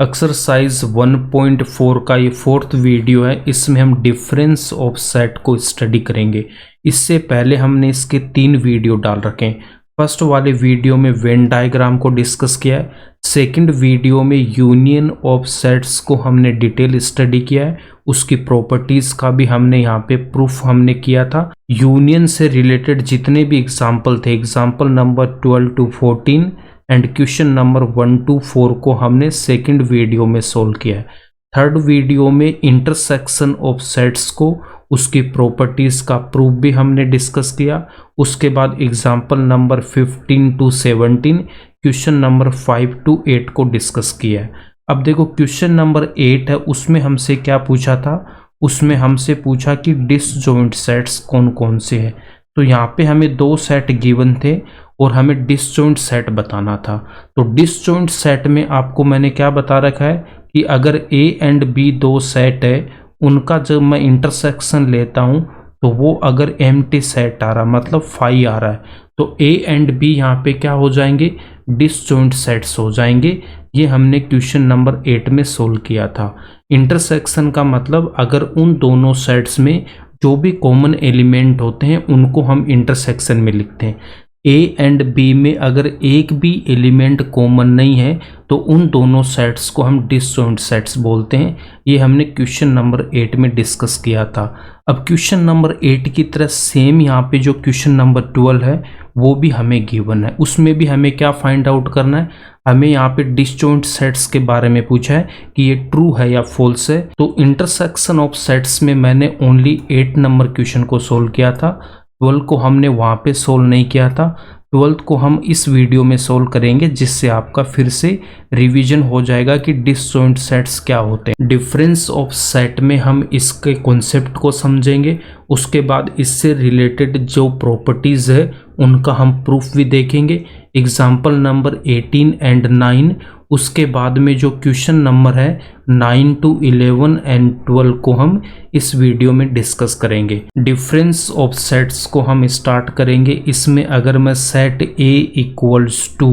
Exercise 1.4 का ये fourth video है। इसमें हम डिफरेंस ऑफ सेट को स्टडी करेंगे। इससे पहले हमने इसके 3 वीडियो डाल रखे हैं। फर्स्ट वाले वीडियो में वेन डायग्राम को डिस्कस किया है। सेकंड वीडियो में यूनियन ऑफ सेट्स को हमने डिटेल स्टडी किया है। उसकी प्रॉपर्टीज का भी हमने यहाँ पे प्रूफ हमने किया था। यूनियन से रिलेटेड जितने भी एग्जाम्पल थे, example number 12 to 14 and question number 1 to 4 को हमने सेकंड वीडियो में सोल्व किया है। थर्ड वीडियो में इंटरसेक्शन ऑफ सेट्स को, उसकी प्रॉपर्टीज का प्रूफ भी हमने डिस्कस किया। उसके बाद example number 15 to 17, question number 5 to 8 को डिस्कस किया है। अब देखो क्वेश्चन नंबर 8 है, उसमें हमसे क्या पूछा था? उसमें हमसे पूछा कि डिसजॉइंट सेट्स कौन कौन से हैं। तो यहाँ पे हमें 2 सेट गिवन थे और हमें डिसजॉइंट सेट बताना था। तो डिसजॉइंट सेट में आपको मैंने क्या बता रखा है कि अगर A एंड B 2 सेट है, उनका जब मैं इंटरसेक्शन लेता हूँ तो वो अगर एम्प्टी सेट आ रहा, मतलब फाई आ रहा है, तो A एंड B यहाँ पे क्या हो जाएंगे? डिसजॉइंट सेट्स हो जाएंगे। ये हमने क्वेश्चन नंबर 8 में सोल्व किया था। इंटरसेक्शन का मतलब अगर उन दोनों सेट्स में जो भी कॉमन एलिमेंट होते हैं उनको हम इंटरसेक्शन में लिखते हैं। A एंड B में अगर एक भी एलिमेंट कॉमन नहीं है तो उन दोनों सेट्स को हम डिसजॉइंट सेट्स बोलते हैं। ये हमने क्वेश्चन नंबर 8 में डिस्कस किया था। अब क्वेश्चन नंबर 8 की तरह सेम यहाँ पे जो क्वेश्चन नंबर 12 है वो भी हमें गिवन है। उसमें भी हमें क्या फाइंड आउट करना है? हमें यहाँ पे डिसजॉइंट सेट्स के बारे में पूछा है कि ये ट्रू है या फॉल्स है। तो इंटरसेक्शन ऑफ सेट्स में मैंने ओनली 8 नंबर क्वेश्चन को सोल्व किया था। 12 को हमने वहाँ पे सोल्व नहीं किया था। 12 को हम इस वीडियो में सोल्व करेंगे, जिससे आपका फिर से रिवीजन हो जाएगा कि डिसजॉइंट सेट्स क्या होते हैं। डिफरेंस ऑफ सेट में हम इसके कॉन्सेप्ट को समझेंगे। उसके बाद इससे रिलेटेड जो प्रॉपर्टीज है उनका हम प्रूफ भी देखेंगे। एग्जाम्पल नंबर 18 एंड 9, उसके बाद में जो क्वेश्चन नंबर है 9 to 11 एंड 12 को हम इस वीडियो में डिस्कस करेंगे। डिफरेंस ऑफ सेट्स को हम स्टार्ट करेंगे। इसमें अगर मैं set A equals to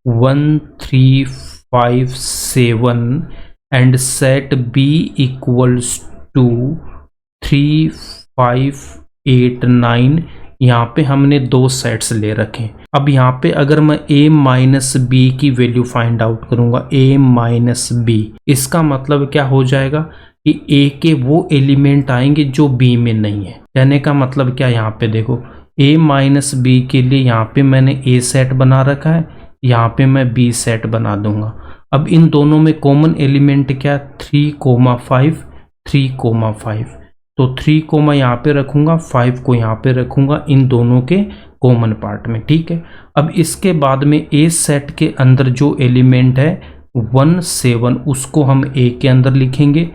1 3 5 7 and set B equals to 3 5 8 9, यहाँ पे हमने 2 सेट्स ले रखे। अब यहाँ पे अगर मैं A माइनस B की वैल्यू फाइंड आउट करूँगा, A माइनस B, इसका मतलब क्या हो जाएगा कि A के वो एलिमेंट आएंगे जो B में नहीं है। कहने का मतलब क्या? यहाँ पे देखो A माइनस B के लिए यहाँ पे मैंने A सेट बना रखा है, यहाँ पे मैं B सेट बना दूंगा। अब इन दोनों में कॉमन एलिमेंट क्या? 3,5 3,5। तो 3 को मैं यहाँ पे रखूँगा, 5 को यहाँ पे रखूँगा, इन दोनों के कॉमन पार्ट में। ठीक है। अब इसके बाद में A सेट के अंदर जो एलिमेंट है 1 7, उसको हम A के अंदर लिखेंगे।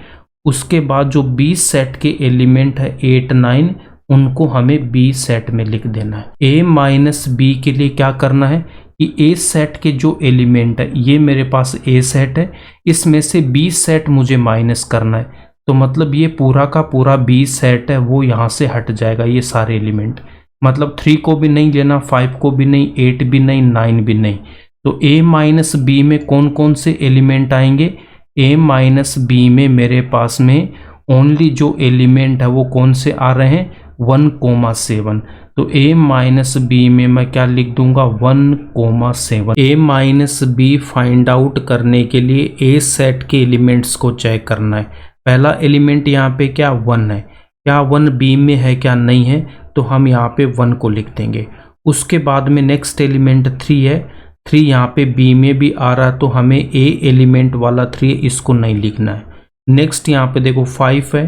उसके बाद जो B सेट के एलिमेंट है 8 9, उनको हमें B सेट में लिख देना है। A माइनस B के लिए क्या करना है कि A सेट के जो एलिमेंट है, ये मेरे पास A सेट है, इसमें से B सेट मुझे माइनस करना है। तो मतलब ये पूरा का पूरा B सेट है वो यहाँ से हट जाएगा, ये सारे एलिमेंट। मतलब 3 को भी नहीं लेना, 5 को भी नहीं, 8 भी नहीं, 9 भी नहीं। तो A माइनस B में कौन कौन से एलिमेंट आएंगे? A माइनस B में मेरे पास में ओनली जो एलिमेंट है वो कौन से आ रहे हैं? 1,7। तो A माइनस B में मैं क्या लिख दूंगा? 1,7। A minus B find out करने के लिए A सेट के एलिमेंट्स को चेक करना है। पहला एलिमेंट यहाँ पे क्या? 1 है। क्या 1 B में है क्या? नहीं है। तो हम यहाँ पे 1 को लिख देंगे। उसके बाद में नेक्स्ट एलिमेंट 3 है। 3 यहाँ पे B में भी आ रहा, तो हमें A एलिमेंट वाला 3 इसको नहीं लिखना है। नेक्स्ट यहाँ पे देखो 5 है,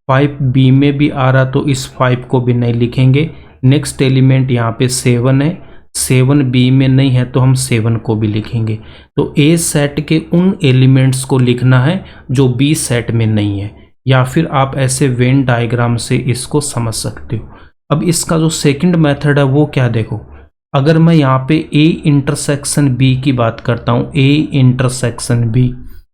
5 B में भी आ रहा, तो इस 5 को भी नहीं लिखेंगे। नेक्स्ट एलिमेंट यहाँ पे 7 है, 7 B में नहीं है, तो हम 7 को भी लिखेंगे। तो A सेट के उन एलिमेंट्स को लिखना है जो B सेट में नहीं है, या फिर आप ऐसे वेन डायग्राम से इसको समझ सकते हो। अब इसका जो सेकंड मेथड है वो क्या? देखो अगर मैं यहाँ पे A इंटरसेक्शन B की बात करता हूँ, A इंटरसेक्शन B,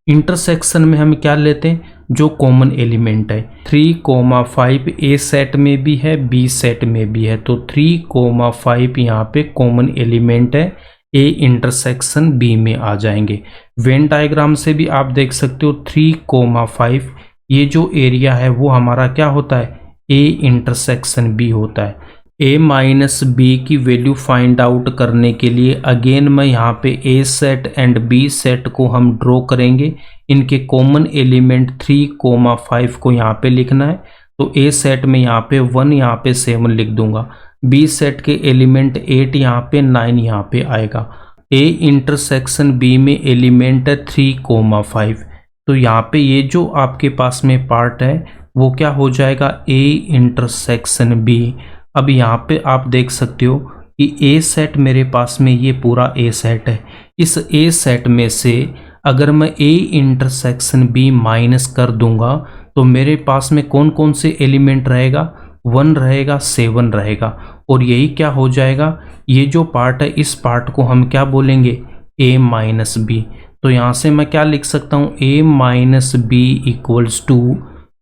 इंटरसेक्शन में हम क्या लेते हैं? जो कॉमन एलिमेंट है। 3,5 A सेट में भी है, B सेट में भी है, तो 3,5 यहाँ पे कॉमन एलिमेंट है। ए इंटरसेक्शन बी में आ जाएंगे। वेन डायग्राम से भी आप देख सकते हो 3,5 ये जो एरिया है वो हमारा क्या होता है, ए इंटरसेक्शन बी होता है। ए माइनस बी की वैल्यू फाइंड आउट करने के लिए अगेन मैं यहाँ पे ए सेट एंड बी सेट को हम ड्रॉ करेंगे। इनके कॉमन एलिमेंट 3,5 को यहाँ पे लिखना है। तो ए सेट में यहाँ पे 1 यहाँ पे 7 लिख दूंगा। बी सेट के एलिमेंट 8 यहाँ पे 9 यहाँ पे आएगा। ए इंटरसेक्शन बी में एलिमेंट है 3,5। तो यहाँ पे ये जो आपके पास में पार्ट है वो क्या हो जाएगा, ए इंटरसेक्शन बी। अब यहाँ पे आप देख सकते हो कि ए सेट मेरे पास में ये पूरा ए सेट है। इस ए सेट में से अगर मैं ए इंटरसेक्शन बी माइनस कर दूंगा तो मेरे पास में कौन कौन से एलिमेंट रहेगा, 1 रहेगा, 7 रहेगा। और यही क्या हो जाएगा, ये जो पार्ट है इस पार्ट को हम क्या बोलेंगे, ए माइनस बी। तो यहाँ से मैं क्या लिख सकता हूँ, A minus B equals to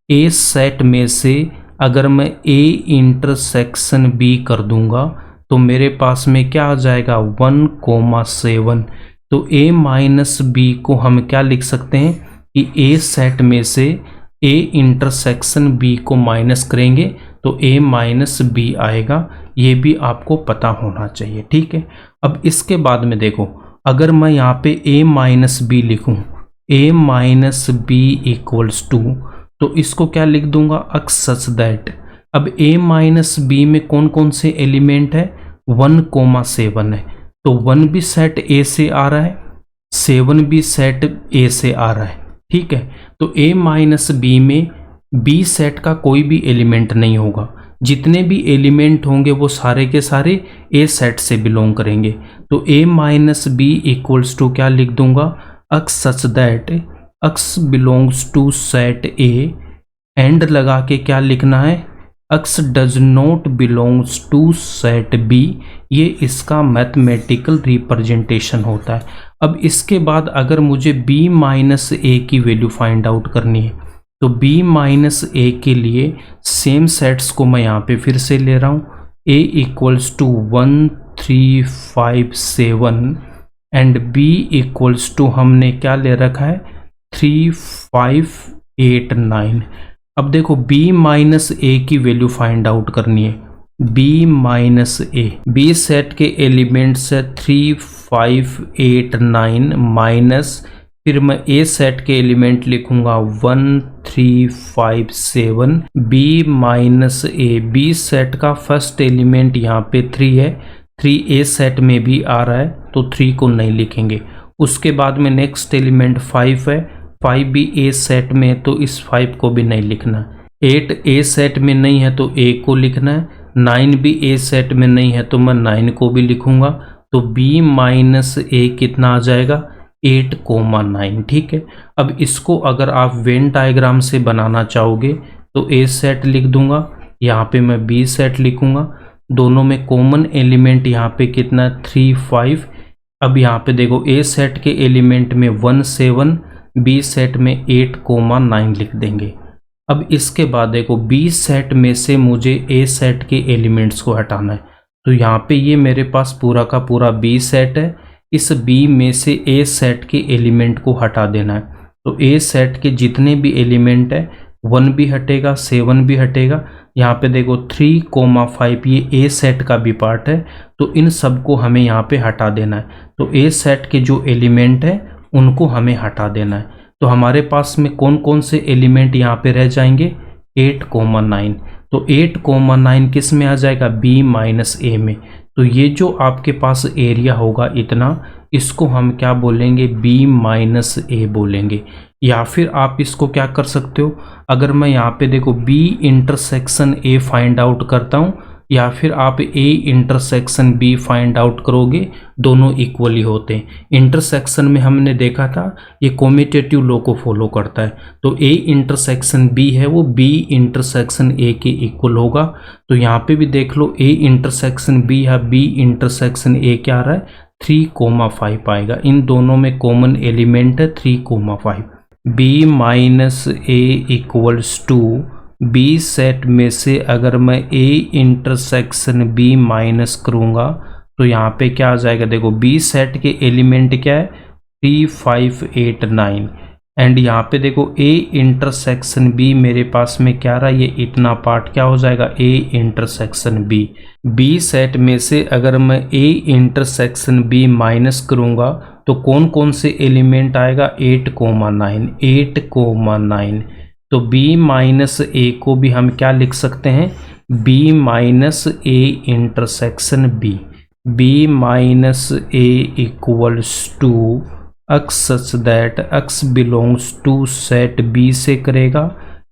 A set में से अगर मैं ए इंटरसेक्शन बी कर दूंगा तो मेरे पास में क्या आ जाएगा, 1,7। तो ए माइनस बी को हम क्या लिख सकते हैं कि ए सेट में से ए इंटरसेक्शन बी को माइनस करेंगे तो ए माइनस बी आएगा। ये भी आपको पता होना चाहिए, ठीक है। अब इसके बाद में देखो, अगर मैं यहाँ पे ए माइनस बी लिखूँ, ए माइनस बी इक्वल्स टू, तो इसको क्या लिख दूंगा, अक्स सच दैट। अब ए माइनस बी में कौन कौन से एलिमेंट है, 1,7 है। तो 1 भी सेट ए से आ रहा है, 7 भी सेट ए से आ रहा है, ठीक है। तो ए माइनस बी में बी सेट का कोई भी एलिमेंट नहीं होगा। जितने भी एलिमेंट होंगे वो सारे के सारे ए सेट से बिलोंग करेंगे। तो A minus B equals to क्या लिख दूंगा, x such that x belongs to set A, and लगा के क्या लिखना है, x does not belongs to set B. ये इसका मैथमेटिकल रिप्रेजेंटेशन होता है। अब इसके बाद अगर मुझे b माइनस ए की वैल्यू फाइंड आउट करनी है तो b माइनस ए के लिए सेम सेट्स को मैं यहाँ पे फिर से ले रहा हूँ, a equals to 1, 3, 5, 7 and b equals to हमने क्या ले रखा है, 3, 5, 8, 9। अब देखो b माइनस ए की वैल्यू फाइंड आउट करनी है, b माइनस ए, बी सेट के एलिमेंट्स है 3, 5, 8, 9 माइनस, फिर मैं ए सेट के एलिमेंट लिखूंगा 1, 3, 5, 7, b माइनस ए। बी सेट का फर्स्ट एलिमेंट यहाँ पे 3 है, 3 ए सेट में भी आ रहा है तो 3 को नहीं लिखेंगे। उसके बाद में नेक्स्ट एलिमेंट 5 है, 5 भी ए सेट में है तो इस 5 को भी नहीं लिखना। 8 ए सेट में नहीं है तो ए को लिखना है, 9 भी ए सेट में नहीं है तो मैं 9 को भी लिखूंगा। तो b माइनस ए कितना आ जाएगा, 8,9, ठीक है। अब इसको अगर आप वेन डायग्राम से बनाना चाहोगे तो ए सेट लिख दूंगा, यहाँ पे मैं बी सेट लिखूंगा। दोनों में कॉमन एलिमेंट यहाँ पे कितना है, 3, 5। अब यहाँ पे देखो ए सेट के एलिमेंट में 1, 7, बी सेट में 8,9 लिख देंगे। अब इसके बाद देखो बी सेट में से मुझे ए सेट के एलिमेंट्स को हटाना है। तो यहाँ पे ये मेरे पास पूरा का पूरा बी सेट है, इस बी में से ए सेट के एलिमेंट को हटा देना है। तो ए सेट के जितने भी एलिमेंट है 1 भी हटेगा, 7 भी हटेगा। यहाँ पे देखो 3,5 ये ए सेट का भी पार्ट है तो इन सब को हमें यहाँ पे हटा देना है। तो ए सेट के जो एलिमेंट है उनको हमें हटा देना है। तो हमारे पास में कौन कौन से एलिमेंट यहाँ पे रह जाएंगे, 8,9। तो 8,9 किस में आ जाएगा, b माइनस ए में। तो ये जो आपके पास एरिया होगा इतना, इसको हम क्या बोलेंगे, b माइनस ए बोलेंगे। या फिर आप इसको क्या कर सकते हो, अगर मैं यहाँ पे देखो b intersection a find out करता हूँ या फिर आप a intersection b find out करोगे, दोनों इक्वली होते हैं। इंटरसेक्शन में हमने देखा था ये कॉम्यूटेटिव लॉ को फॉलो करता है। तो a इंटरसेक्शन b है वो b इंटरसेक्शन a के इक्वल होगा। तो यहाँ पे भी देख लो a इंटरसेक्शन b या b इंटरसेक्शन a क्या आ रहा है, 3,5 आएगा। इन दोनों में कॉमन एलिमेंट है 3,5। b minus A equals to B set में से अगर मैं ए इंटरसेक्शन बी माइनस करूँगा तो यहाँ पे क्या आ जाएगा, देखो बी सेट के एलिमेंट क्या है 3 5 8 9 एंड यहाँ पे देखो ए इंटरसेक्शन बी मेरे पास में क्या रहा, ये इतना पार्ट क्या हो जाएगा A intersection B. B set में से अगर मैं ए इंटरसेक्शन बी माइनस करूँगा तो कौन कौन से एलिमेंट आएगा 8 9। तो बी माइनस ए को भी हम क्या लिख सकते हैं, B minus A intersection B minus A equals to x such that x belongs to set B से करेगा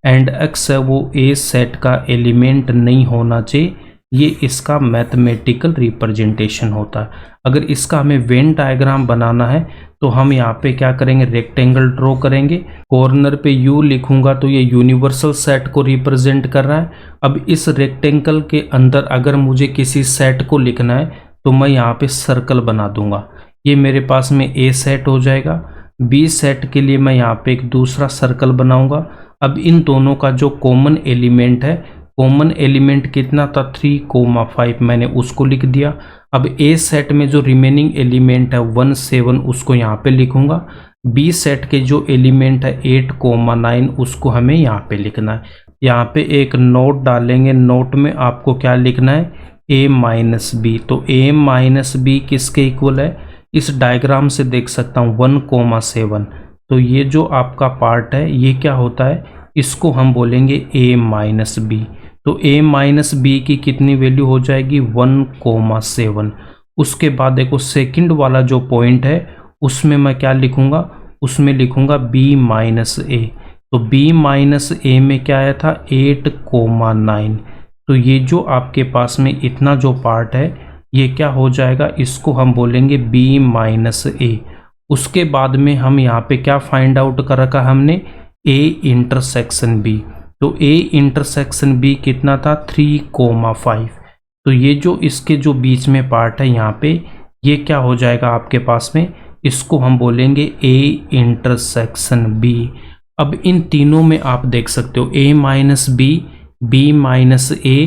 एंड x है वो A सेट का एलिमेंट नहीं होना चाहिए, ये इसका मैथमेटिकल रिप्रेजेंटेशन होता है। अगर इसका हमें वेन डायग्राम बनाना है तो हम यहाँ पे क्या करेंगे, रेक्टेंगल ड्रॉ करेंगे, कॉर्नर पे U लिखूंगा तो ये यूनिवर्सल सेट को रिप्रेजेंट कर रहा है। अब इस रेक्टेंगल के अंदर अगर मुझे किसी सेट को लिखना है तो मैं यहाँ पे सर्कल बना दूंगा, ये मेरे पास में A सेट हो जाएगा। B सेट के लिए मैं यहाँ पे एक दूसरा सर्कल बनाऊंगा। अब इन दोनों का जो कॉमन एलिमेंट है, कॉमन एलिमेंट कितना था 3 5, मैंने उसको लिख दिया। अब A सेट में जो रिमेनिंग एलिमेंट है 1 7 उसको यहाँ पे लिखूंगा। B सेट के जो एलिमेंट है 8 9 उसको हमें यहाँ पे लिखना है। यहाँ पे एक नोट डालेंगे, नोट में आपको क्या लिखना है A माइनस बी। तो A माइनस बी किसके इक्वल है, इस डायग्राम से देख सकता हूँ 1 7। तो ये जो आपका पार्ट है ये क्या होता है, इसको हम बोलेंगे A माइनस बी। तो A माइनस बी की कितनी वैल्यू हो जाएगी 1 7। उसके बाद देखो सेकंड वाला जो पॉइंट है उसमें मैं क्या लिखूंगा, उसमें लिखूंगा B माइनस ए। तो B माइनस ए में क्या आया था 8 9। तो ये जो आपके पास में इतना जो पार्ट है ये क्या हो जाएगा, इसको हम बोलेंगे B माइनस ए। उसके बाद में हम यहाँ पे क्या फाइंड आउट कर रखा हमने, A इंटरसेक्शन B। तो A इंटरसेक्शन B कितना था 3 5। तो ये जो इसके जो बीच में पार्ट है यहाँ पे ये क्या हो जाएगा आपके पास में, इसको हम बोलेंगे A इंटरसेक्शन B। अब इन तीनों में आप देख सकते हो A minus B, B minus A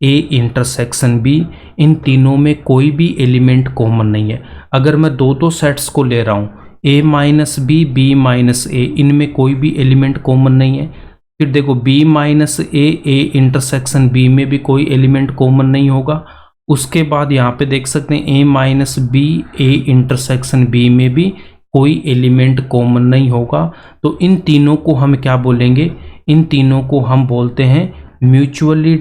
intersection B, इन तीनों में कोई भी एलिमेंट कॉमन नहीं है। अगर मैं दो सेट्स को ले रहा हूँ A minus B minus A, इनमें कोई भी एलिमेंट कॉमन नहीं है। फिर देखो B minus A intersection B में भी कोई एलिमेंट कॉमन नहीं होगा। उसके बाद यहाँ पे देख सकते हैं A minus B intersection B में भी कोई एलिमेंट कॉमन नहीं होगा। तो इन तीनों को हम क्या बोलेंगे, इन तीनों को हम बोलते हैं म्यूचुअली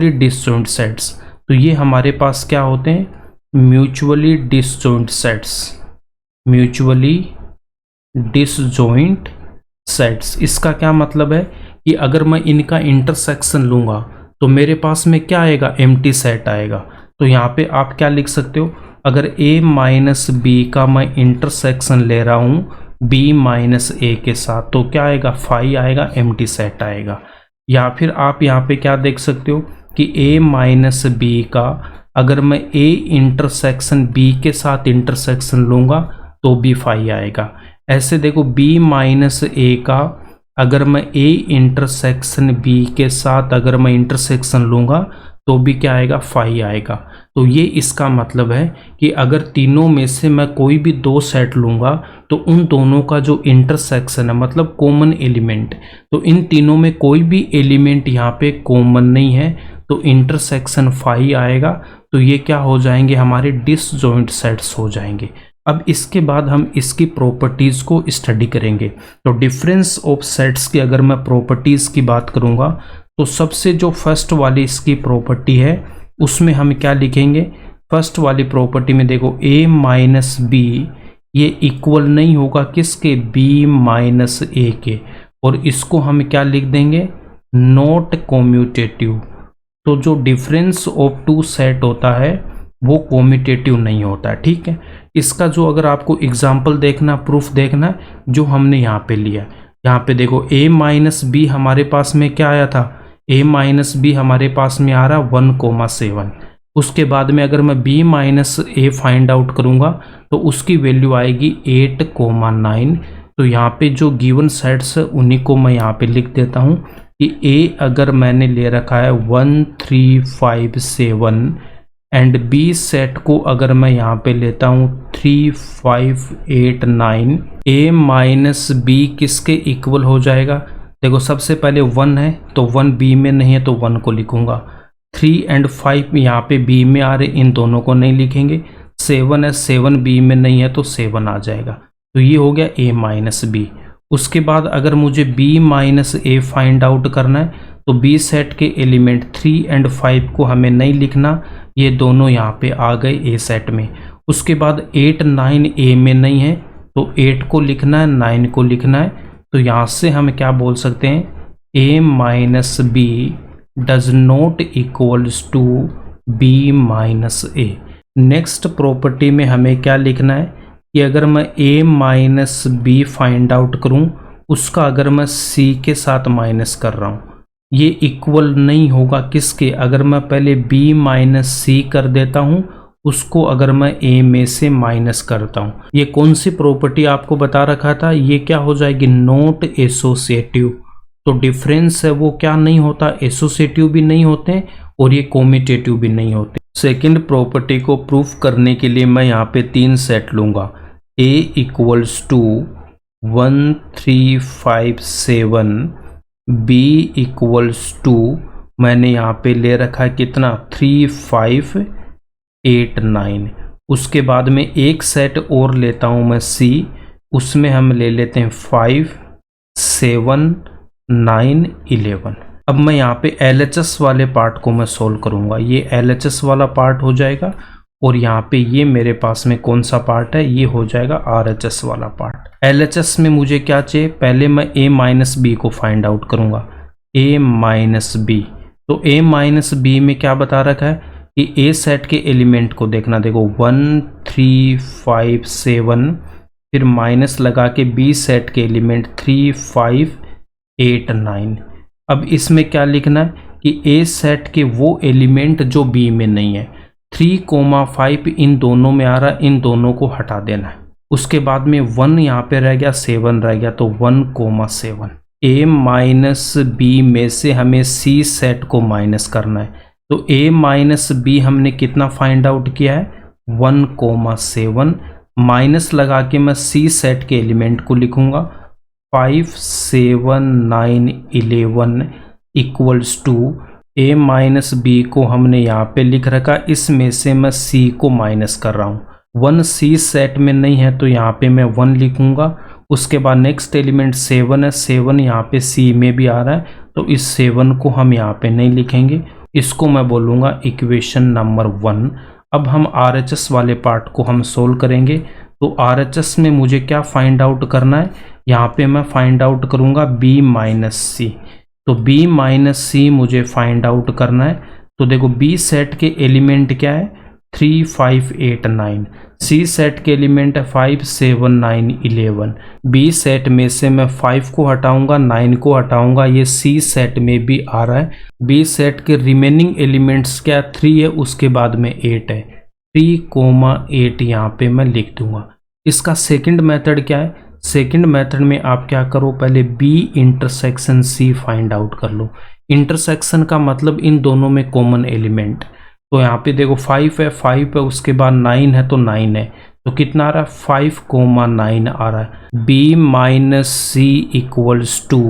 डिसजॉइंट सेट्स। तो ये हमारे पास क्या होते हैं, म्यूचुअली डिसजॉइंट सेट्स। इसका क्या मतलब है कि अगर मैं इनका इंटरसेक्शन लूँगा तो मेरे पास में क्या आएगा, एम्प्टी सेट आएगा। तो यहाँ पे आप क्या लिख सकते हो, अगर A माइनस बी का मैं इंटरसेक्शन ले रहा हूँ B माइनस ए के साथ तो क्या आएगा, फाई आएगा, एम्प्टी सेट आएगा। या फिर आप यहाँ पे क्या देख सकते हो कि A माइनस बी का अगर मैं A इंटरसेक्शन B के साथ इंटरसेक्शन लूँगा तो भी फाई आएगा। ऐसे देखो B माइनस ए का अगर मैं A इंटरसेक्शन B के साथ अगर मैं इंटरसेक्शन लूँगा तो भी क्या आएगा, फाई आएगा। तो ये इसका मतलब है कि अगर तीनों में से मैं कोई भी दो सेट लूँगा तो उन दोनों का जो इंटरसेक्शन है मतलब कॉमन एलिमेंट, तो इन तीनों में कोई भी एलिमेंट यहाँ पे कॉमन नहीं है तो इंटरसेक्शन फाई आएगा। तो ये क्या हो जाएंगे, हमारे डिसजॉइंट सेट्स हो जाएंगे। अब इसके बाद हम इसकी प्रॉपर्टीज़ को स्टडी करेंगे। तो डिफरेंस ऑफ सेट्स की अगर मैं प्रॉपर्टीज़ की बात करूँगा तो सबसे जो फर्स्ट वाली इसकी प्रॉपर्टी है उसमें हम क्या लिखेंगे, फर्स्ट वाली प्रॉपर्टी में देखो A माइनस बी ये इक्वल नहीं होगा किसके, B माइनस ए के, और इसको हम क्या लिख देंगे, नॉट कॉम्यूटेटिव। तो जो डिफरेंस ऑफ टू सेट होता है वो कॉम्यूटेटिव नहीं होता है, ठीक है। इसका जो अगर आपको एग्जाम्पल देखना, प्रूफ देखना, जो हमने यहाँ पे लिया, यहाँ पे देखो A माइनस बी हमारे पास में क्या आया था, A माइनस बी हमारे पास में आ रहा 1 7। उसके बाद में अगर मैं B माइनस ए फाइंड आउट करूँगा तो उसकी वैल्यू आएगी 8 9। तो यहाँ पे जो गिवन सेट्स है उन्हीं को मैं यहाँ पे लिख देता हूँ कि A अगर मैंने ले रखा है 1 3 5 7 एंड बी सेट को अगर मैं यहाँ पे लेता हूँ 3, 5, 8, 9, ए माइनस बी किसके इक्वल हो जाएगा? देखो सबसे पहले 1 है तो 1 बी में नहीं है तो 1 को लिखूंगा। 3 एंड 5 यहाँ पे बी में आ रहे, इन दोनों को नहीं लिखेंगे। 7 है, 7 बी में नहीं है तो 7 आ जाएगा। तो ये हो गया ए माइनस बी। उसके बाद अगर मुझे बी माइनस ए फाइंड आउट करना है तो बी सेट के एलिमेंट 3 एंड 5 को हमें नहीं लिखना, ये दोनों यहाँ पे आ गए ए सेट में। उसके बाद 8, 9 ए में नहीं है तो 8 को लिखना है, 9 को लिखना है। तो यहाँ से हम क्या बोल सकते हैं? A minus B does not equals to B minus A. Next property में हमें क्या लिखना है कि अगर मैं a minus B find out करूं, उसका अगर मैं c के साथ माइनस कर रहा हूं, ये इक्वल नहीं होगा किसके? अगर मैं पहले b माइनस सी कर देता हूं, उसको अगर मैं a में से माइनस करता हूं, ये कौन सी प्रॉपर्टी आपको बता रखा था? ये क्या हो जाएगी? Not associative. तो डिफरेंस है वो क्या नहीं होता? एसोसिएटिव भी नहीं होते और ये कॉम्यूटेटिव भी नहीं होते। सेकंड प्रॉपर्टी को प्रूफ करने के लिए मैं यहाँ पे 3 सेट लूँगा। a equals to 1, 3, 5, 7, b equals to मैंने यहाँ पे ले रखा है कितना? 3, 5, 8, 9। उसके बाद में एक सेट और लेता हूँ मैं c, उसमें हम ले लेते हैं 5, 7, 9, 11। अब मैं यहाँ पे LHS वाले पार्ट को मैं सोल्व करूँगा। ये LHS वाला पार्ट हो जाएगा और यहाँ पे ये मेरे पास में कौन सा पार्ट है? ये हो जाएगा RHS वाला पार्ट। LHS में मुझे क्या चाहिए? पहले मैं a माइनस बी को फाइंड आउट करूँगा। a माइनस बी, तो a माइनस बी में क्या बता रखा है कि a सेट के एलिमेंट को देखना। देखो 1, 3, 5, 7, फिर माइनस लगा के b सेट के एलिमेंट 3, 5, 8, 9। अब इसमें क्या लिखना है कि ए सेट के वो एलिमेंट जो बी में नहीं है। 3, 5 इन दोनों में आ रहा है, इन दोनों को हटा देना है। उसके बाद में 1 यहाँ पे रह गया, 7 रह गया, तो 1, 7। ए माइनस बी में से हमें सी सेट को माइनस करना है। तो ए माइनस बी हमने कितना फाइंड आउट किया है? 1, 7। माइनस लगा के मैं सी सेट के एलिमेंट को लिखूंगा 5, 7, 9, 11 equals to a minus B को हमने यहाँ पे लिख रखा, इसमें से मैं c को माइनस कर रहा हूँ। 1 c सेट में नहीं है तो यहाँ पे मैं 1 लिखूंगा। उसके बाद नेक्स्ट एलिमेंट 7 है, 7 यहाँ पे c में भी आ रहा है तो इस 7 को हम यहाँ पे नहीं लिखेंगे, इसको मैं बोलूँगा इक्वेशन नंबर 1। अब हम RHS वाले पार्ट को हम सोल्व करेंगे। तो RHS में मुझे क्या फाइंड आउट करना है? यहाँ पे मैं फाइंड आउट करूँगा b माइनस सी। तो b माइनस सी मुझे फाइंड आउट करना है। तो देखो b सेट के एलिमेंट क्या है? 3, 5, 8, 9। c सेट के एलिमेंट है 5, 7, 9, 11। b सेट में से मैं 5 को हटाऊंगा, 9 को हटाऊंगा, ये c सेट में भी आ रहा है। b सेट के रिमेनिंग एलिमेंट्स क्या? 3 है, उसके बाद में 8 है। 3, 8 यहाँ पे मैं लिख दूंगा। इसका सेकंड मेथड क्या है? सेकंड मेथड में आप क्या करो, पहले b intersection c find out कर लो। इंटरसेक्शन का मतलब इन दोनों में कॉमन एलिमेंट। तो यहाँ पे देखो 5 है, 5 है, उसके बाद 9 है तो 9 है, तो कितना आ रहा है? 5, 9 आ रहा है। b minus C equals to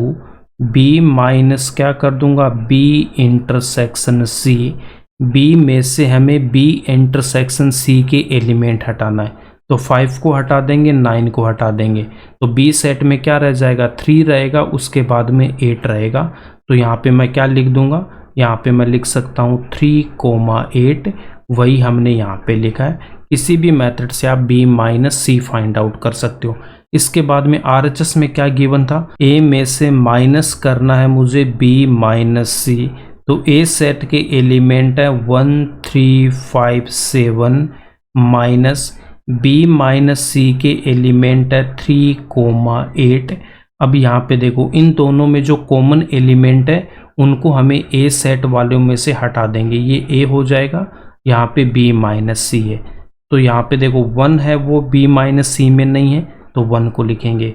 b minus क्या कर दूंगा? b intersection c। b में से हमें b इंटरसेक्शन c के एलिमेंट हटाना है, तो 5 को हटा देंगे, 9 को हटा देंगे, तो b सेट में क्या रह जाएगा? 3 रहेगा, उसके बाद में 8 रहेगा। तो यहाँ पे मैं क्या लिख दूंगा? यहाँ पे मैं लिख सकता हूँ 3, 8, वही हमने यहाँ पे लिखा है। किसी भी मेथड से आप b माइनस सी फाइंड आउट कर सकते हो। इसके बाद में RHS में क्या गिवन था? a में से माइनस करना है मुझे b माइनस सी। तो a सेट के एलिमेंट है 1, 3, 5, 7 माइनस b माइनस सी के एलिमेंट है 3, 8। अब यहाँ पे देखो इन दोनों में जो कॉमन एलिमेंट है उनको हमें a सेट वालों में से हटा देंगे, ये a हो जाएगा, यहाँ पे b माइनस सी है। तो यहाँ पे देखो 1 है, वो b माइनस सी में नहीं है तो 1 को लिखेंगे।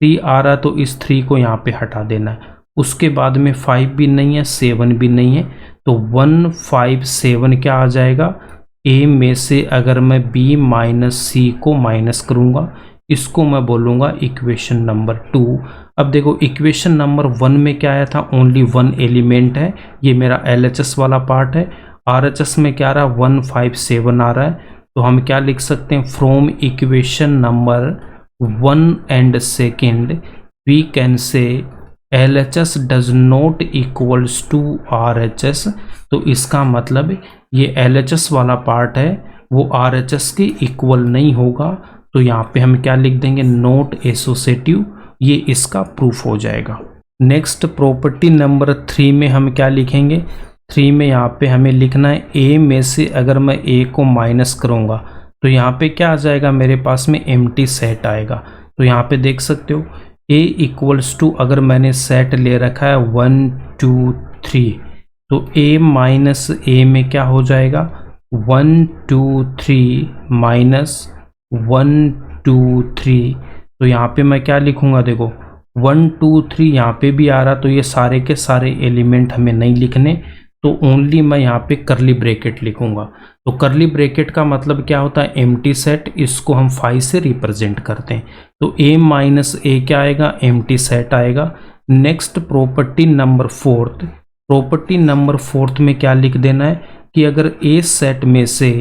3 आ रहा तो इस 3 को यहाँ पे हटा देना है। उसके बाद में 5 भी नहीं है, 7 भी नहीं है, तो 1, 5, 7 क्या आ जाएगा? ए में से अगर मैं बी माइनस सी को माइनस करूँगा, इसको मैं बोलूँगा इक्वेशन नंबर 2। अब देखो इक्वेशन नंबर 1 में क्या आया था, ओनली वन एलिमेंट है, ये मेरा LHS वाला पार्ट है। RHS में क्या आ रहा है, 157 आ रहा है। तो हम क्या लिख सकते हैं, from equation number 1 and second we can say LHS does not equals to RHS। तो इसका मतलब ये LHS वाला पार्ट है वो RHS के इक्वल नहीं होगा। तो यहाँ पे हम क्या लिख देंगे, नॉट एसोसिएटिव, ये इसका प्रूफ हो जाएगा। नेक्स्ट प्रॉपर्टी नंबर 3 में हम क्या लिखेंगे, 3 में यहाँ पे हमें लिखना है ए में से अगर मैं ए को माइनस करूँगा तो यहाँ पे क्या आ जाएगा, मेरे पास में एम्प्टी सेट आएगा। तो यहाँ पे देख सकते हो ए इक्वल्स टू, अगर मैंने सेट ले रखा है 1 2 3, तो ए माइनस ए में क्या हो जाएगा, 1 2 3 माइनस 1 2 3। तो यहाँ पे मैं क्या लिखूँगा, देखो 1 2 3 यहाँ पे भी आ रहा, तो ये सारे के सारे एलिमेंट हमें नहीं लिखने, तो ओनली मैं यहाँ पे करली ब्रैकेट लिखूंगा। तो करली ब्रैकेट का मतलब क्या होता है, एम्प्टी सेट, इसको हम 5 से रिप्रेजेंट करते हैं। तो ए माइनस ए क्या आएगा, एम्प्टी सेट आएगा। Next property number 4, property number 4 में क्या लिख देना है कि अगर ए सेट में से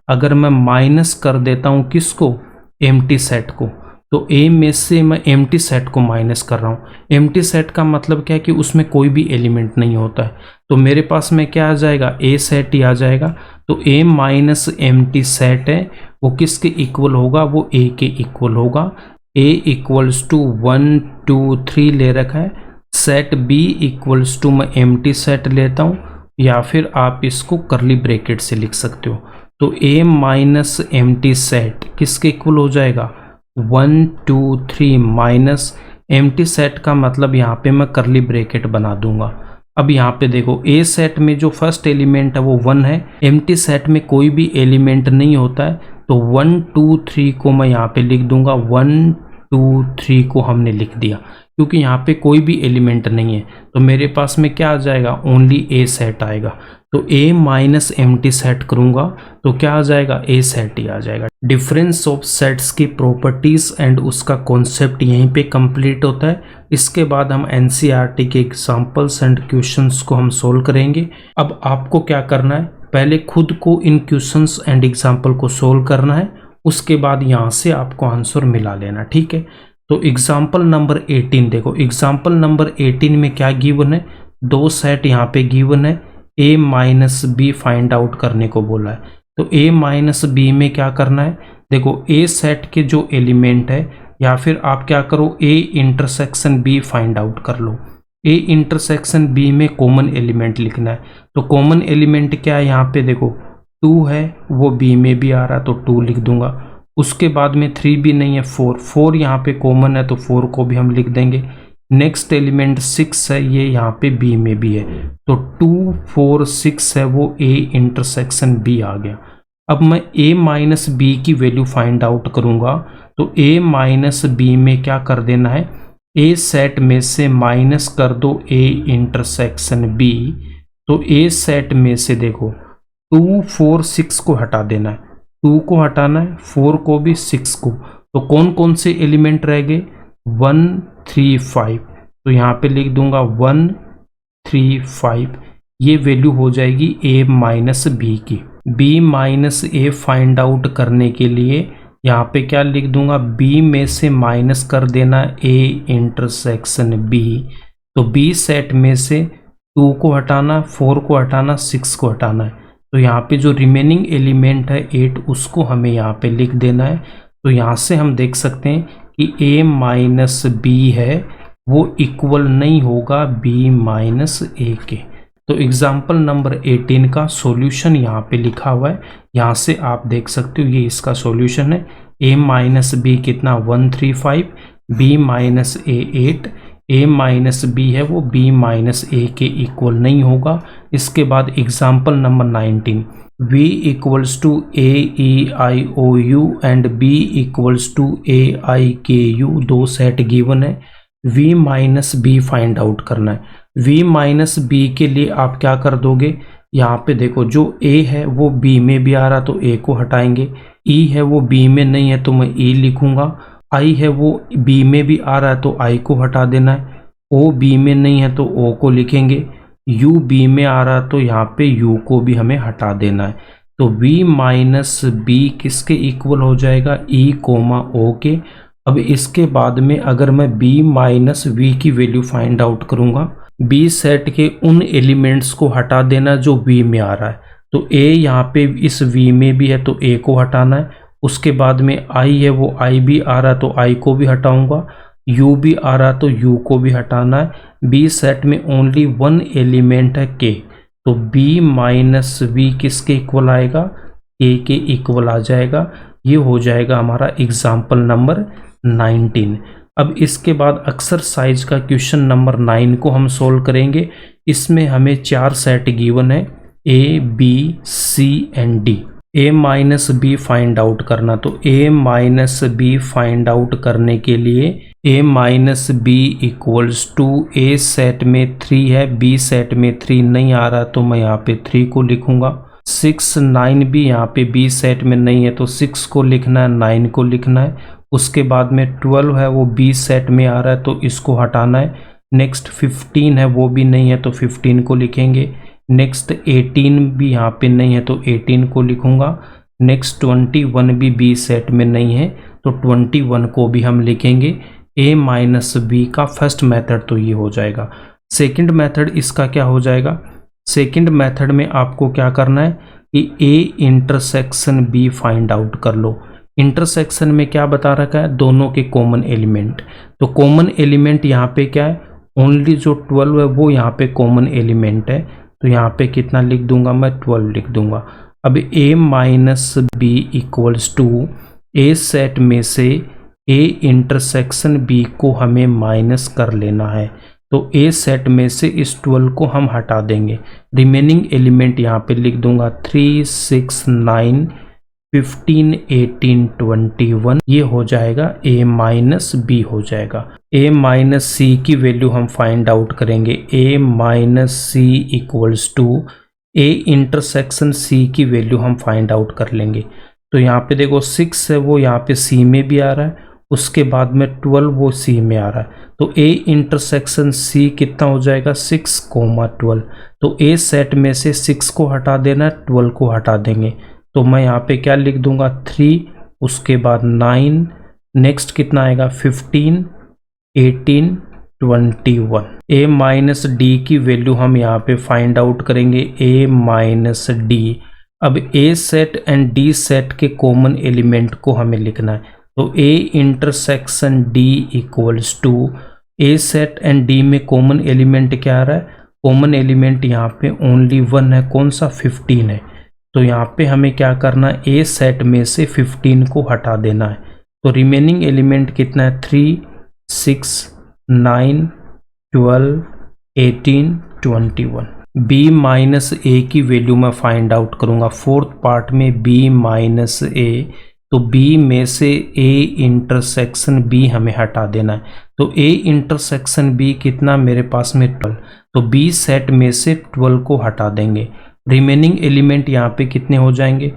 अगर मैं माइनस कर देता हूँ किसको, एम्प्टी सेट को, तो ए में से मैं एम्प्टी सेट को माइनस कर रहा हूँ। एम्प्टी सेट का मतलब क्या है कि उसमें कोई भी एलिमेंट नहीं होता है, तो मेरे पास में क्या आ जाएगा, ए सेट ही आ जाएगा। तो ए माइनस एम्प्टी सेट है वो किसके इक्वल होगा, वो ए के इक्वल होगा। ए इक्वल्स टू 1 2 3 ले रखा है, सेट बी इक्वल्स टू मैं एम्प्टी सेट लेता हूँ, या फिर आप इसको करली ब्रैकेट से लिख सकते हो। तो ए माइनस एम्प्टी सेट किसके इक्वल हो जाएगा, 1 2 3 माइनस एम्प्टी सेट का मतलब यहाँ पे मैं करली ब्रैकेट बना दूंगा। अब यहाँ पे देखो ए सेट में जो फर्स्ट एलिमेंट है वो 1 है, एम्प्टी सेट में कोई भी एलिमेंट नहीं होता है, तो 1 2 3 को मैं यहाँ पे लिख दूंगा, 1 2 3 को हमने लिख दिया क्योंकि यहाँ पे कोई भी एलिमेंट नहीं है। तो मेरे पास में क्या आ जाएगा, ओनली ए सेट आएगा। तो ए माइनस एम्प्टी सेट करूँगा तो क्या आ जाएगा, ए सेट ही आ जाएगा। डिफरेंस ऑफ सेट्स की प्रॉपर्टीज़ एंड उसका कॉन्सेप्ट यहीं पे कंप्लीट होता है। इसके बाद हम NCERT के एग्जाम्पल्स एंड क्वेश्चंस को हम सोल्व करेंगे। अब आपको क्या करना है, पहले खुद को इन क्वेश्चंस एंड एग्जाम्पल को सोल्व करना है, उसके बाद यहाँ से आपको आंसर मिला लेना, ठीक है। तो एग्जाम्पल नंबर 18 देखो, एग्जाम्पल नंबर 18 में क्या गिवन है, दो सेट यहाँ पे गिवन है, a minus B find out करने को बोला है। तो a माइनस बी में क्या करना है, देखो a सेट के जो एलिमेंट है, या फिर आप क्या करो a intersection b find out कर लो। a इंटरसेक्शन b में कॉमन एलिमेंट लिखना है। तो कॉमन एलिमेंट क्या है, यहाँ पे देखो 2 है, वो b में भी आ रहा है तो 2 लिख दूंगा। उसके बाद में 3 भी नहीं है, 4 यहाँ पे कॉमन है तो 4 को भी हम लिख देंगे। नेक्स्ट एलिमेंट 6 है, ये यहाँ पे b में भी है, तो 2 4 6 है, वो a इंटरसेक्शन b आ गया। अब मैं a माइनस बी की वैल्यू फाइंड आउट करूँगा, तो a माइनस बी में क्या कर देना है, a सेट में से माइनस कर दो a इंटरसेक्शन b। तो a सेट में से देखो 2 4 6 को हटा देना है, 2 को हटाना है, 4 को भी, 6 को। तो कौन कौन से एलिमेंट रह गए, 1 3 5। तो यहाँ पे लिख दूंगा 1 3 5, ये वैल्यू हो जाएगी a माइनस बी की। b माइनस ए फाइंड आउट करने के लिए यहाँ पे क्या लिख दूंगा, b में से माइनस कर देना a इंटरसेक्शन b। तो b सेट में से 2 को हटाना, 4 को हटाना, 6 को हटाना है। तो यहाँ पे जो रिमेनिंग एलिमेंट है 8, उसको हमें यहाँ पे लिख देना है। तो यहाँ से हम देख सकते हैं कि a माइनस बी है वो इक्वल नहीं होगा b माइनस ए के। तो एग्जाम्पल नंबर 18 का सॉल्यूशन यहाँ पे लिखा हुआ है, यहाँ से आप देख सकते हो ये इसका सॉल्यूशन है। a माइनस बी कितना 135, b minus A 8, a minus B है वो b माइनस ए के इक्वल नहीं होगा। इसके बाद example number 19, v equals to a e i o u and b equals to a i k u, दो सेट गिवन है, v minus B find out करना है। v माइनस बी के लिए आप क्या कर दोगे, यहाँ पे देखो जो ए है वो बी में भी आ रहा तो ए को हटाएंगे, ई है वो बी में नहीं है तो मैं ई लिखूंगा, आई है वो बी में भी आ रहा है तो आई को हटा देना है, ओ बी में नहीं है तो ओ को लिखेंगे, यू बी में आ रहा है तो यहाँ पे यू को भी हमें हटा देना है। तो v माइनस बी किसके इक्वल हो जाएगा, ई कोमा ओ के। अब इसके बाद में अगर मैं b माइनस वी की वैल्यू फाइंड आउट करूंगा, b सेट के उन एलिमेंट्स को हटा देना जो v में आ रहा है, तो a यहाँ पे इस v में भी है तो a को हटाना है, उसके बाद में i है वो i भी आ रहा है तो i को भी हटाऊंगा, u भी आ रहा है तो u को भी हटाना है। b सेट में ओनली वन एलिमेंट है k, तो b माइनस वी किसके इक्वल आएगा, a के इक्वल आ जाएगा। ये हो जाएगा हमारा एग्जाम्पल नंबर 19। अब इसके बाद एक्सरसाइज का क्वेश्चन नंबर 9 को हम सोल्व करेंगे। इसमें हमें 4 सेट गिवन है a, b, c and d। a minus B find out करना, तो a minus B find out करने के लिए a minus B equals to a set में 3 है, b सेट में 3 नहीं आ रहा तो मैं यहाँ पे 3 को लिखूंगा। 6, 9 भी यहाँ पे b सेट में नहीं है तो 6 को लिखना है, 9 को लिखना है। उसके बाद में 12 है वो b सेट में आ रहा है तो इसको हटाना है। नेक्स्ट 15 है वो भी नहीं है तो 15 को लिखेंगे। नेक्स्ट 18 भी यहाँ पे नहीं है तो 18 को लिखूंगा। नेक्स्ट 21 भी b सेट में नहीं है तो 21 को भी हम लिखेंगे। a माइनस बी का फर्स्ट मेथड तो ये हो जाएगा। सेकंड मेथड इसका क्या हो जाएगा, सेकंड मेथड में आपको क्या करना है कि a intersection b find out कर लो। इंटरसेक्शन में क्या बता रखा है, दोनों के कॉमन एलिमेंट, तो कॉमन एलिमेंट यहाँ पे क्या है, ओनली जो 12 है वो यहाँ पे कॉमन एलिमेंट है, तो यहाँ पे कितना लिख दूंगा मैं, 12 लिख दूंगा। अब a minus B equals to A set में से a इंटरसेक्शन b को हमें माइनस कर लेना है, तो a सेट में से इस 12 को हम हटा देंगे। रिमेनिंग एलिमेंट यहाँ पे लिख दूंगा 3, 6, 9, 15, 18, 21। ये हो जाएगा a माइनस बी हो जाएगा। a माइनस सी की वैल्यू हम फाइंड आउट करेंगे। a minus C equals to a intersection c की वैल्यू हम फाइंड आउट कर लेंगे। तो यहाँ पे देखो 6 है वो यहाँ पे c में भी आ रहा है, उसके बाद में 12 वो c में आ रहा है, तो a इंटरसेक्शन c कितना हो जाएगा, 6, 12। तो a सेट में से 6 को हटा देना, 12 को हटा देंगे, तो मैं यहाँ पे क्या लिख दूंगा 3, उसके बाद 9, नेक्स्ट कितना आएगा 15, 18, 21। a माइनस डी की वैल्यू हम यहाँ पे फाइंड आउट करेंगे, a माइनस डी। अब a set and d set के कॉमन एलिमेंट को हमें लिखना है, तो a intersection d equals to a set and d में कॉमन एलिमेंट क्या आ रहा है, कॉमन एलिमेंट यहाँ पे ओनली 1 है, कौन सा 15 है, तो यहाँ पे हमें क्या करना है, a सेट में से 15 को हटा देना है, तो रिमेनिंग एलिमेंट कितना है 3, 6, 9, 12, 18, 21। b माइनस ए की वैल्यू मैं फाइंड आउट करूँगा। फोर्थ पार्ट में b माइनस ए, तो b में से a इंटरसेक्शन b हमें हटा देना है, तो a इंटरसेक्शन b कितना मेरे पास में 12, तो b सेट में से 12 को हटा देंगे। रिमेनिंग एलिमेंट यहाँ पे कितने हो जाएंगे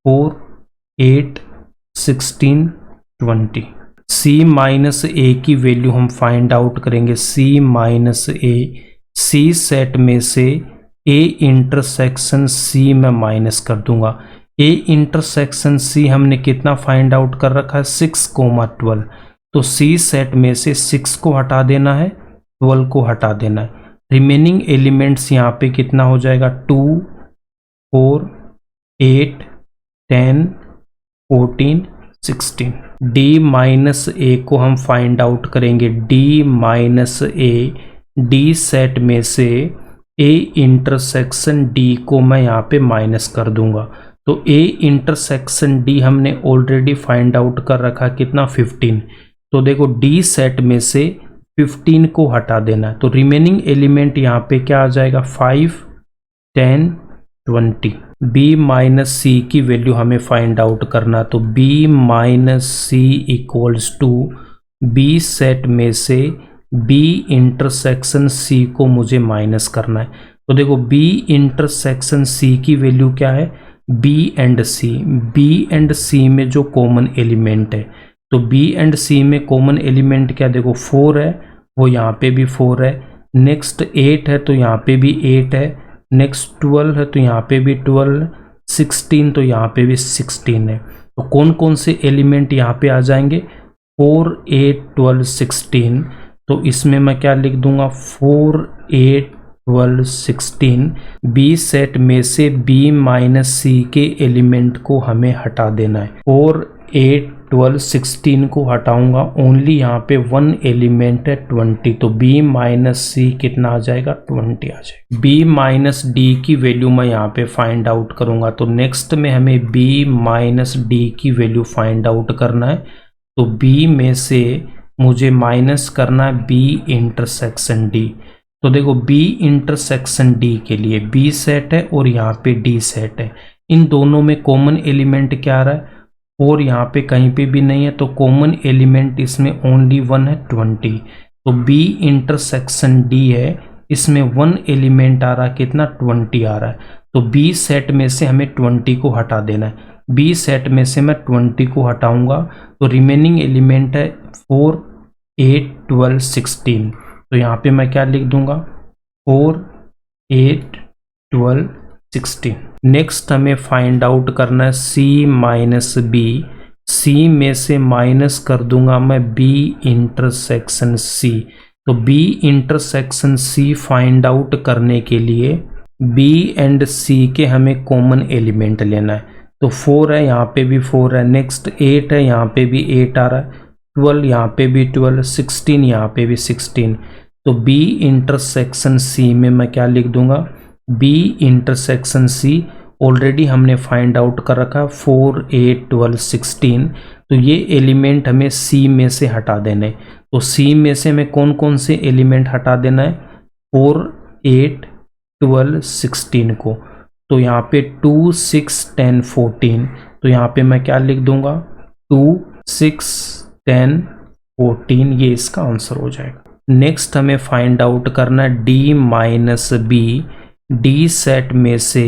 4, 8, 16, 20। c माइनस ए की वैल्यू हम फाइंड आउट करेंगे। c माइनस ए, c सेट में से a इंटरसेक्शन c में माइनस कर दूंगा। a इंटरसेक्शन c हमने कितना फाइंड आउट कर रखा है 6, 12, तो c सेट में से 6 को हटा देना है, 12 को हटा देना है। रिमेनिंग एलिमेंट्स यहाँ पे कितना हो जाएगा 2, 4, 8, 10, 14, 16। d माइनस ए को हम फाइंड आउट करेंगे। d माइनस ए, d सेट में से a इंटरसेक्शन d को मैं यहाँ पे माइनस कर दूंगा, तो a इंटरसेक्शन d हमने ऑलरेडी फाइंड आउट कर रखा कितना 15, तो देखो d सेट में से 15 को हटा देना है, तो रिमेनिंग एलिमेंट यहाँ पे क्या आ जाएगा 5, 10, 20। b माइनस सी की वैल्यू हमें फाइंड आउट करना, तो b minus C equals to b set में से b इंटरसेक्शन c को मुझे माइनस करना है, तो देखो बी इंटरसेक्शन सी की वैल्यू क्या है, B and C. B and C में जो कॉमन एलिमेंट है, तो बी एंड सी में कॉमन एलिमेंट क्या, देखो 4 है, वो यहाँ पे भी 4 है। नेक्स्ट 8 है तो यहाँ पे भी 8 है। नेक्स्ट 12 है तो यहाँ पे भी 12, 16 तो यहाँ पे भी 16 है। तो कौन कौन से एलिमेंट यहाँ पे आ जाएंगे, 4, 8, 12, 16। तो इसमें मैं क्या लिख दूंगा, 4, 8, 12, 16। बी सेट में से बी माइनस सी के एलिमेंट को हमें हटा देना है। 4, 8, 12, 16 को हटाऊंगा, ओनली यहाँ पे 1 एलिमेंट है 20, तो b माइनस सी कितना आ जाएगा, 20 आ जाएगा। b माइनस डी की वैल्यू मैं यहाँ पे फाइंड आउट करूंगा। तो नेक्स्ट में हमें b माइनस डी की वैल्यू फाइंड आउट करना है। तो b में से मुझे माइनस करना है b इंटरसेक्शन d। तो देखो b इंटरसेक्शन d के लिए b सेट है और यहाँ पे d सेट है। इन दोनों में कॉमन एलिमेंट क्या आ रहा है, 4 यहाँ पे कहीं पे भी नहीं है, तो कॉमन एलिमेंट इसमें ओनली 1 है, 20। तो b इंटरसेक्शन d है, इसमें 1 एलिमेंट आ रहा है, कितना, 20 आ रहा है। तो b सेट में से हमें 20 को हटा देना है। b सेट में से मैं 20 को हटाऊंगा तो रिमेनिंग एलिमेंट है 4, 8, 12, 16। तो यहाँ पे मैं क्या लिख दूंगा, 4, 8, 12, 16। नेक्स्ट हमें फाइंड आउट करना है c माइनस बी। c में से माइनस कर दूंगा मैं b इंटरसेक्शन c। तो b intersection c find out करने के लिए b एंड c के हमें कॉमन एलिमेंट लेना है। तो 4 है, यहाँ पे भी 4 है। नेक्स्ट 8 है, यहाँ पे भी 8 आ रहा है। 12 यहाँ पे भी 12, 16 यहाँ पे भी 16। तो b इंटरसेक्शन c में मैं क्या लिख दूंगा, b इंटरसेक्शन c ऑलरेडी हमने फाइंड आउट कर रखा है, 4, 8, 12, 16। तो ये एलिमेंट हमें c में से हटा देने। तो c में से हमें कौन कौन से एलिमेंट हटा देना है, 4, 8, 12, 16 को। तो यहाँ पे 2, 6, 10, 14। तो यहाँ पे मैं क्या लिख दूंगा, 2, 6, 10, 14। ये इसका आंसर हो जाएगा। नेक्स्ट हमें फाइंड आउट करना है d minus B. d set में से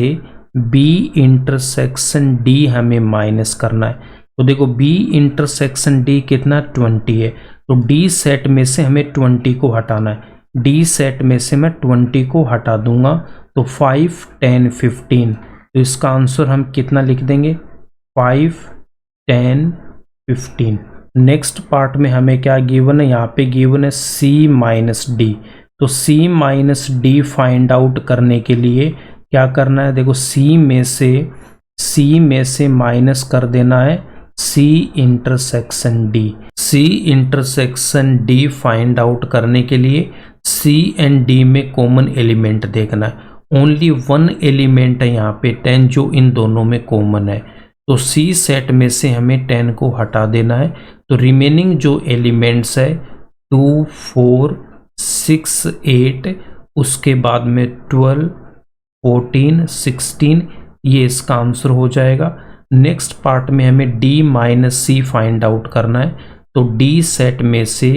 b इंटरसेक्शन d हमें माइनस करना है। तो देखो b इंटरसेक्शन d कितना, 20 है। तो d सेट में से हमें 20 को हटाना है। d सेट में से मैं 20 को हटा दूंगा तो 5, 10, 15। तो इसका आंसर हम कितना लिख देंगे, 5, 10, 15। नेक्स्ट पार्ट में हमें क्या गिवन है, यहाँ पे गिवन है c माइनस डी। तो c minus D find out करने के लिए क्या करना है, देखो c में से माइनस कर देना है c intersection d। c intersection d find out करने के लिए c एंड d में कॉमन एलिमेंट देखना है। ओनली 1 एलिमेंट है यहाँ पे 10, जो इन दोनों में कॉमन है। तो c सेट में से हमें 10 को हटा देना है। तो रिमेनिंग जो एलिमेंट्स है 2, 4, 6, 8, उसके बाद में 12, 14, 16, ये इसका आंसर हो जाएगा। नेक्स्ट पार्ट में हमें d माइनस सी फाइंड आउट करना है। तो d सेट में से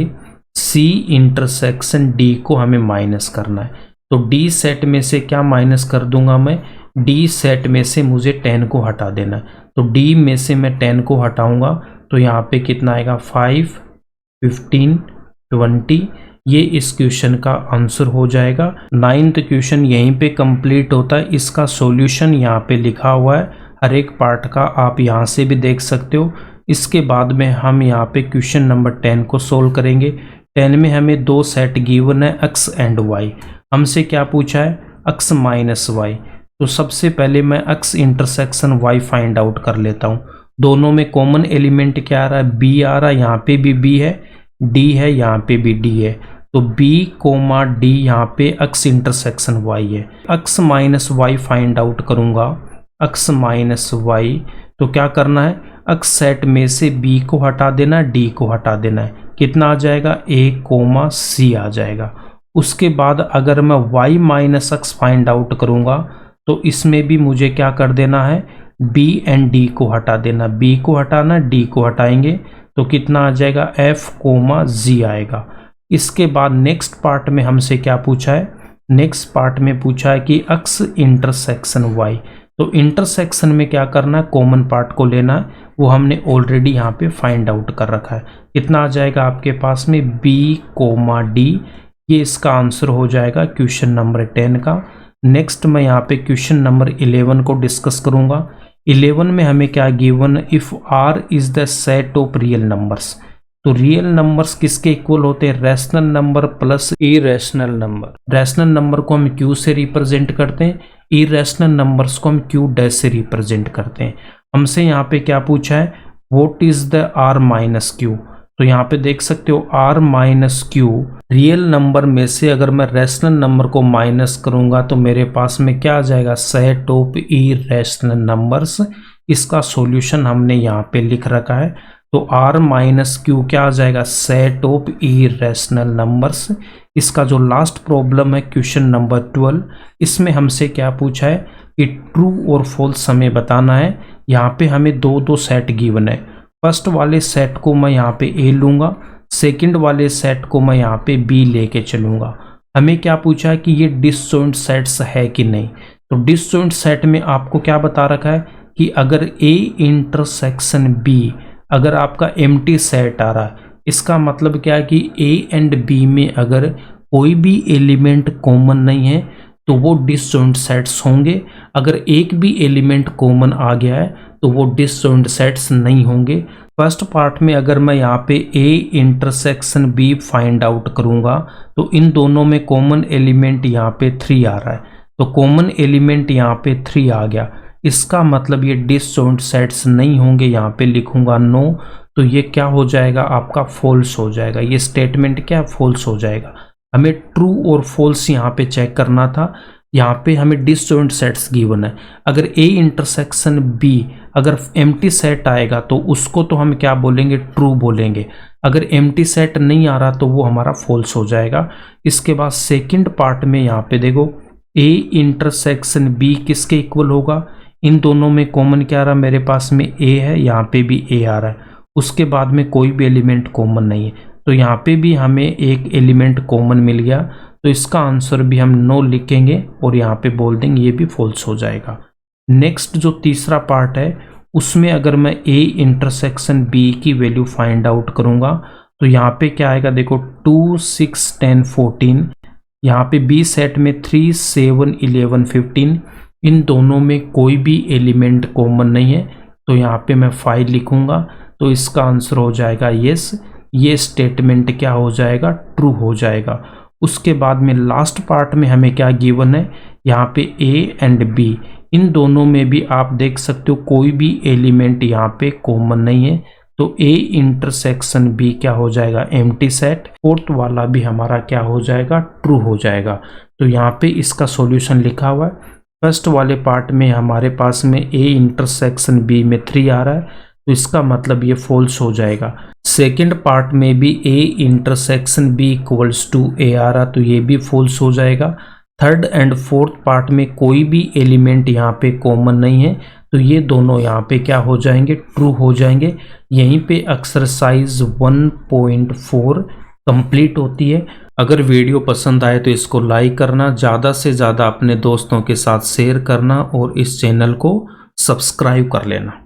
c इंटरसेक्शन d को हमें माइनस करना है। तो d सेट में से क्या माइनस कर दूंगा मैं, d सेट में से मुझे 10 को हटा देना है। तो d में से मैं 10 को हटाऊंगा तो यहाँ पे कितना आएगा, 5, 15, 20। ये इस क्वेश्चन का आंसर हो जाएगा। 9th क्वेश्चन यहीं पे कंप्लीट होता है। इसका सॉल्यूशन यहाँ पे लिखा हुआ है, हर एक पार्ट का आप यहाँ से भी देख सकते हो। इसके बाद में हम यहाँ पे क्वेश्चन नंबर 10 को सोल्व करेंगे। 10 में हमें 2 सेट गिवन है, x एंड y। हमसे क्या पूछा है, x माइनस y। तो सबसे पहले मैं x intersection y find out कर लेता हूँ। दोनों में कॉमन एलिमेंट क्या आ रहा है, b आ रहा है, यहाँ पे भी b है, d है, यहाँ पे भी d है। तो b, d यहाँ पे x इंटरसेक्शन y है। x minus Y find out करूंगा, x माइनस वाई। तो क्या करना है, x सेट में से b को हटा देना है, d को हटा देना है। कितना आ जाएगा, a, c आ जाएगा। उसके बाद अगर मैं y minus x find out करूंगा तो इसमें भी मुझे क्या कर देना है, b एंड d को हटा देना। b को हटाना, d को हटाएंगे तो कितना आ जाएगा, f, g आएगा। इसके बाद नेक्स्ट पार्ट में हमसे क्या पूछा है, नेक्स्ट पार्ट में पूछा है कि x इंटरसेक्शन y, तो इंटरसेक्शन में क्या करना है, कॉमन पार्ट को लेना है, वो हमने ऑलरेडी यहाँ पे फाइंड आउट कर रखा है। कितना आ जाएगा आपके पास में b, d, ये इसका आंसर हो जाएगा क्वेश्चन नंबर 10 का। नेक्स्ट मैं यहाँ पे क्वेश्चन नंबर 11 को डिस्कस करूँगा। 11 में हमें क्या given, if r is the set of real numbers, तो रियल नंबर्स किसके इक्वल होते हैं, rational number plus irrational number. Rational number को हम q से रिप्रेजेंट करते हैं, इरेशनल नंबर्स को हम q डैश से रिप्रेजेंट करते हैं। हमसे यहाँ पे क्या पूछा है, what is the r minus q, तो यहाँ पे देख सकते हो r minus q, real number में से अगर मैं रैशनल नंबर को माइनस करूंगा तो मेरे पास में क्या आ जाएगा, सेट ऑफ इरेशनल नंबर्स। इसका सॉल्यूशन हमने यहाँ पे लिख रखा है, तो r माइनस क्यू क्या आ जाएगा, सेट ऑफ इरेशनल नंबर्स। इसका जो लास्ट प्रॉब्लम है क्वेश्चन नंबर 12, इसमें हमसे क्या पूछा है कि ट्रू और फॉल्स हमें बताना है। यहाँ पे हमें दो सेट गिवन है, फर्स्ट वाले सेट को मैं यहाँ पे a लूँगा, सेकंड वाले सेट को मैं यहाँ पे b लेके चलूँगा। हमें क्या पूछा है कि ये डिसजॉइंट सेट्स है कि नहीं, तो डिसजॉइंट सेट में आपको क्या बता रखा है कि अगर a इंटरसेक्शन b अगर आपका एम्प्टी सेट आ रहा है, इसका मतलब क्या है कि a एंड b में अगर कोई भी एलिमेंट कॉमन नहीं है तो वो डिसजॉइंट सेट्स होंगे। अगर एक भी एलिमेंट कॉमन आ गया है तो वो डिसजॉइंट सेट्स नहीं होंगे। फर्स्ट पार्ट में अगर मैं यहाँ पे a intersection b find out करूँगा तो इन दोनों में कॉमन एलिमेंट यहाँ पे 3 आ रहा है, तो कॉमन एलिमेंट यहाँ पे 3 आ गया, इसका मतलब ये डिसजॉइंट सेट्स नहीं होंगे। यहाँ पे लिखूंगा नो, तो ये क्या हो जाएगा आपका फॉल्स हो जाएगा, ये स्टेटमेंट क्या फॉल्स हो जाएगा। हमें ट्रू और फॉल्स यहाँ पे चेक करना था। यहाँ पे हमें डिसजॉइंट सेट्स गिवन है, अगर a इंटरसेक्शन b अगर एम्प्टी सेट आएगा तो उसको तो हम क्या बोलेंगे, ट्रू बोलेंगे। अगर एम्प्टी सेट नहीं आ रहा तो वो हमारा फॉल्स हो जाएगा। इसके बाद सेकंड पार्ट में यहाँ पे देखो a इंटरसेक्शन b किसके इक्वल होगा, इन दोनों में कॉमन क्या आ रहा है, मेरे पास में a है, यहाँ पे भी a आ रहा है, उसके बाद में कोई भी एलिमेंट कॉमन नहीं है, तो यहाँ पे भी हमें एक एलिमेंट कॉमन मिल गया, तो इसका आंसर भी हम नो लिखेंगे और यहाँ पे बोल देंगे ये भी फॉल्स हो जाएगा। नेक्स्ट जो तीसरा पार्ट है उसमें अगर मैं a इंटरसेक्शन b की वैल्यू फाइंड आउट करूँगा तो यहाँ पे क्या आएगा, देखो 2 6 10 14, यहाँ पे b सेट में 3 7 11 15, इन दोनों में कोई भी एलिमेंट कॉमन नहीं है, तो यहाँ पे मैं 5 लिखूंगा, तो इसका आंसर हो जाएगा यस, ये स्टेटमेंट क्या हो जाएगा, ट्रू हो जाएगा। उसके बाद में लास्ट पार्ट में हमें क्या गिवन है, यहाँ पे a एंड b इन दोनों में भी आप देख सकते हो कोई भी एलिमेंट यहाँ पे कॉमन नहीं है, तो a इंटरसेक्शन b क्या हो जाएगा, एम्प्टी सेट। फोर्थ वाला भी हमारा क्या हो जाएगा, ट्रू हो जाएगा। तो यहाँ पे इसका सॉल्यूशन लिखा हुआ है। फर्स्ट वाले पार्ट में हमारे पास में a इंटरसेक्शन b में 3 आ रहा है, तो इसका मतलब ये फॉल्स हो जाएगा। सेकंड पार्ट में भी a intersection b equals to a आ रहा, तो ये भी फॉल्स हो जाएगा। थर्ड एंड फोर्थ पार्ट में कोई भी एलिमेंट यहाँ पे कॉमन नहीं है, तो ये दोनों यहाँ पे क्या हो जाएंगे, ट्रू हो जाएंगे। यहीं पे एक्सरसाइज 1.4 कंप्लीट होती है। अगर वीडियो पसंद आए तो इसको लाइक करना, ज़्यादा से ज़्यादा अपने दोस्तों के साथ शेयर करना और इस चैनल को सब्सक्राइब कर लेना।